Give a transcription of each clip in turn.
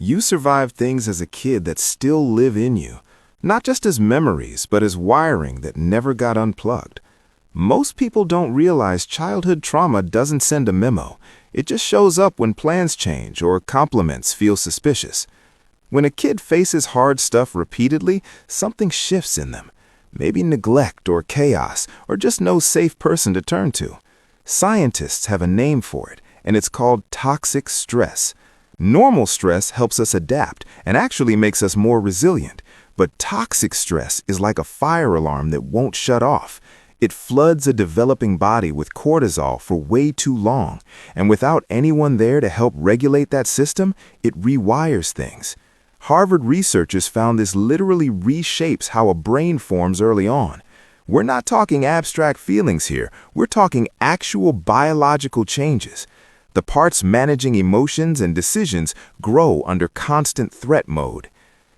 You survived things as a kid that still live in you, not just as memories, but as wiring that never got unplugged. Most people don't realize childhood trauma doesn't send a memo. It just shows up when plans change or compliments feel suspicious. When a kid faces hard stuff repeatedly, something shifts in them. Maybe neglect or chaos, or just no safe person to turn to. Scientists have a name for it, and it's called toxic stress. Normal stress helps us adapt and actually makes us more resilient. But toxic stress is like a fire alarm that won't shut off. It floods a developing body with cortisol for way too long, and without anyone there to help regulate that system, it rewires things. Harvard researchers found this literally reshapes how a brain forms early on. We're not talking abstract feelings here, we're talking actual biological changes. The parts managing emotions and decisions grow under constant threat mode.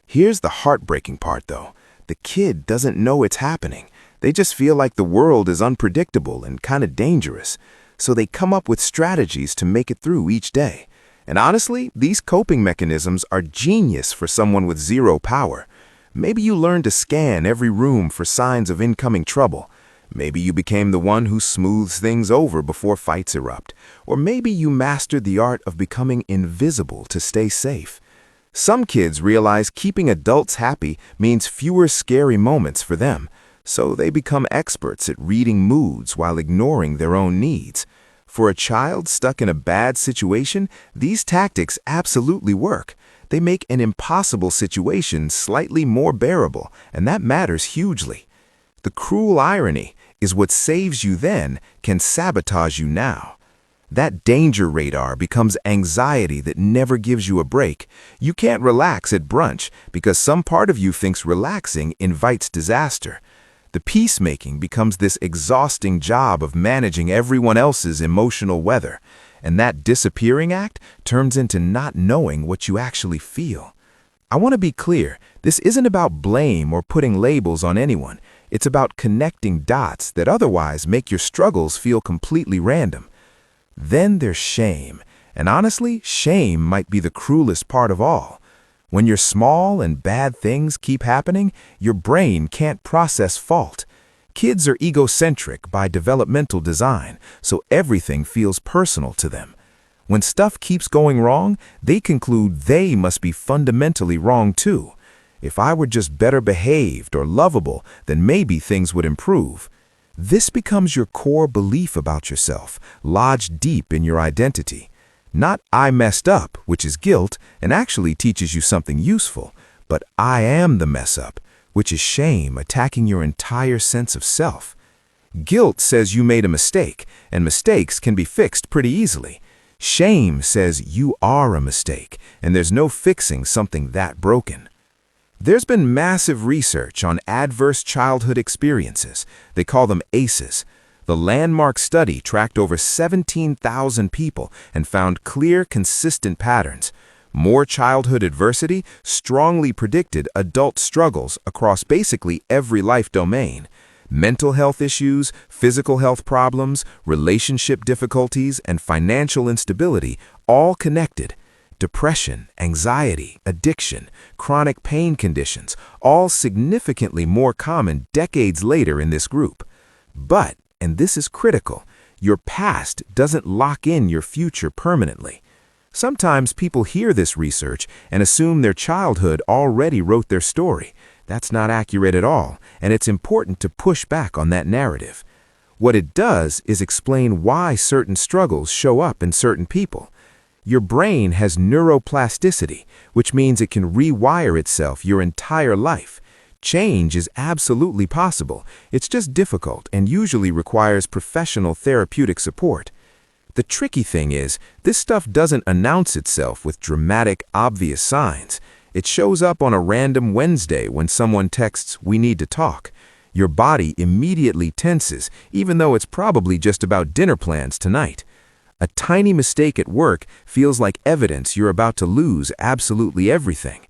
Here's the heartbreaking part though. The kid doesn't know it's happening. They just feel like the world is unpredictable and kind of dangerous. So they come up with strategies to make it through each day. And honestly, these coping mechanisms are genius for someone with zero power. Maybe you learned to scan every room for signs of incoming trouble. Maybe you became the one who smooths things over before fights erupt. Or maybe you mastered the art of becoming invisible to stay safe. Some kids realize keeping adults happy means fewer scary moments for them, so they become experts at reading moods while ignoring their own needs. For a child stuck in a bad situation, these tactics absolutely work. They make an impossible situation slightly more bearable, and that matters hugely. The cruel irony is what saves you then can sabotage you now. That danger radar becomes anxiety that never gives you a break. You can't relax at brunch because some part of you thinks relaxing invites disaster. The peacemaking becomes this exhausting job of managing everyone else's emotional weather, and that disappearing act turns into not knowing what you actually feel. I want to be clear, this isn't about blame or putting labels on anyone. It's about connecting dots that otherwise make your struggles feel completely random. Then there's shame, and honestly, shame might be the cruelest part of all. When you're small and bad things keep happening, your brain can't process fault. Kids are egocentric by developmental design, so everything feels personal to them. When stuff keeps going wrong, they conclude they must be fundamentally wrong too. If I were just better behaved or lovable, then maybe things would improve. This becomes your core belief about yourself, lodged deep in your identity. Not I messed up, which is guilt and actually teaches you something useful, but I am the mess up, which is shame attacking your entire sense of self. Guilt says you made a mistake, and mistakes can be fixed pretty easily. Shame says you are a mistake, and there's no fixing something that broken. There's been massive research on adverse childhood experiences. They call them ACEs. The landmark study tracked over 17,000 people and found clear, consistent patterns. More childhood adversity strongly predicted adult struggles across basically every life domain. Mental health issues, physical health problems, relationship difficulties, and financial instability all connected. Depression, anxiety, addiction, chronic pain conditions, all significantly more common decades later in this group. But, and this is critical, your past doesn't lock in your future permanently. Sometimes people hear this research and assume their childhood already wrote their story. That's not accurate at all, and it's important to push back on that narrative. What it does is explain why certain struggles show up in certain people. Your brain has neuroplasticity, which means it can rewire itself your entire life. Change is absolutely possible. It's just difficult and usually requires professional therapeutic support. The tricky thing is, this stuff doesn't announce itself with dramatic, obvious signs. It shows up on a random Wednesday when someone texts, "We need to talk." Your body immediately tenses, even though it's probably just about dinner plans tonight. A tiny mistake at work feels like evidence you're about to lose absolutely everything.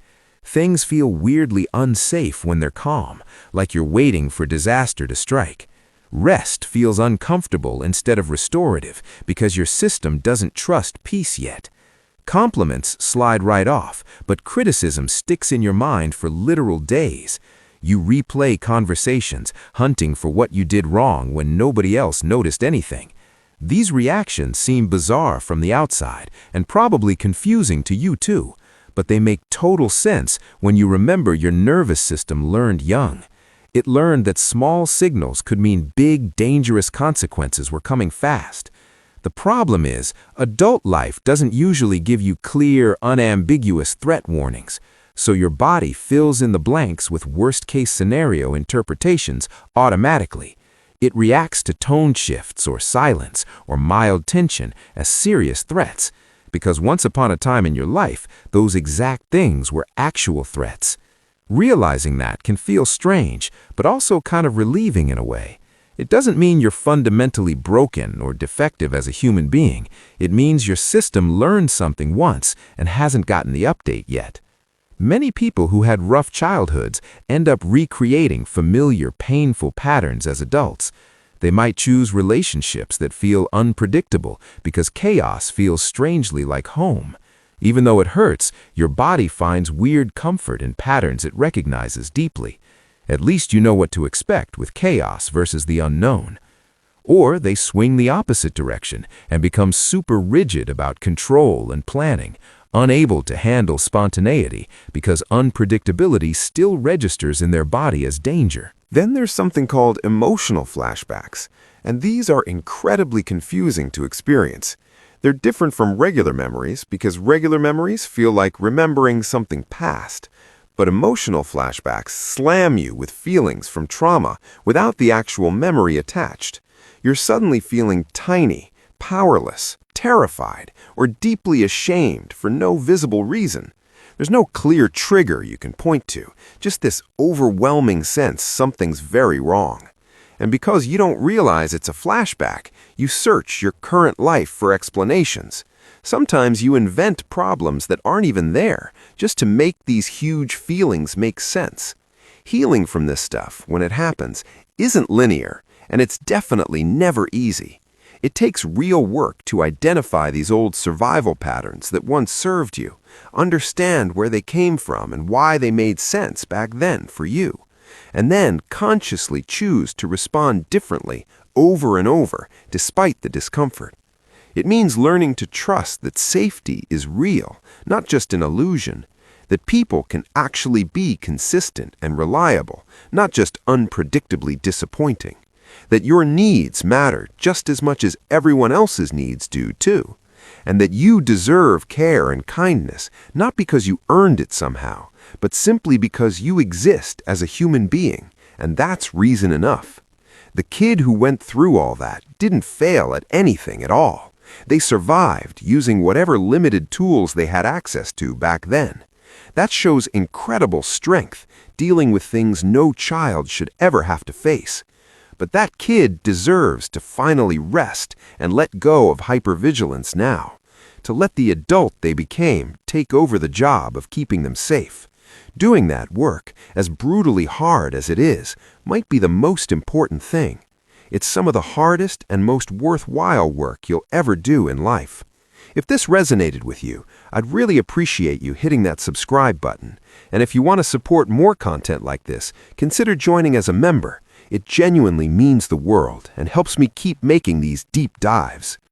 Things feel weirdly unsafe when they're calm, like you're waiting for disaster to strike. Rest feels uncomfortable instead of restorative because your system doesn't trust peace yet. Compliments slide right off, but criticism sticks in your mind for literal days. You replay conversations, hunting for what you did wrong when nobody else noticed anything. These reactions seem bizarre from the outside and probably confusing to you too, but they make total sense when you remember your nervous system learned young. It learned that small signals could mean big, dangerous consequences were coming fast. The problem is, adult life doesn't usually give you clear, unambiguous threat warnings, so your body fills in the blanks with worst-case scenario interpretations automatically. It reacts to tone shifts or silence or mild tension as serious threats, because once upon a time in your life, those exact things were actual threats. Realizing that can feel strange, but also kind of relieving in a way. It doesn't mean you're fundamentally broken or defective as a human being. It means your system learned something once and hasn't gotten the update yet. Many people who had rough childhoods end up recreating familiar, painful patterns as adults. They might choose relationships that feel unpredictable because chaos feels strangely like home. Even though it hurts, your body finds weird comfort in patterns it recognizes deeply. At least you know what to expect with chaos versus the unknown. Or they swing the opposite direction and become super rigid about control and planning, unable to handle spontaneity because unpredictability still registers in their body as danger. Then there's something called emotional flashbacks, and these are incredibly confusing to experience. They're different from regular memories because regular memories feel like remembering something past. But emotional flashbacks slam you with feelings from trauma without the actual memory attached. You're suddenly feeling tiny, powerless, terrified, or deeply ashamed for no visible reason. There's no clear trigger you can point to, just this overwhelming sense something's very wrong. And because you don't realize it's a flashback, you search your current life for explanations. Sometimes you invent problems that aren't even there, just to make these huge feelings make sense. Healing from this stuff, when it happens, isn't linear, and it's definitely never easy. It takes real work to identify these old survival patterns that once served you, understand where they came from and why they made sense back then for you, and then consciously choose to respond differently over and over despite the discomfort. It means learning to trust that safety is real, not just an illusion, that people can actually be consistent and reliable, not just unpredictably disappointing, that your needs matter just as much as everyone else's needs do too, and that you deserve care and kindness, not because you earned it somehow, but simply because you exist as a human being, and that's reason enough. The kid who went through all that didn't fail at anything at all. They survived using whatever limited tools they had access to back then. That shows incredible strength, dealing with things no child should ever have to face. But that kid deserves to finally rest and let go of hypervigilance now, to let the adult they became take over the job of keeping them safe. Doing that work, as brutally hard as it is, might be the most important thing. It's some of the hardest and most worthwhile work you'll ever do in life. If this resonated with you, I'd really appreciate you hitting that subscribe button. And if you want to support more content like this, consider joining as a member. It genuinely means the world and helps me keep making these deep dives.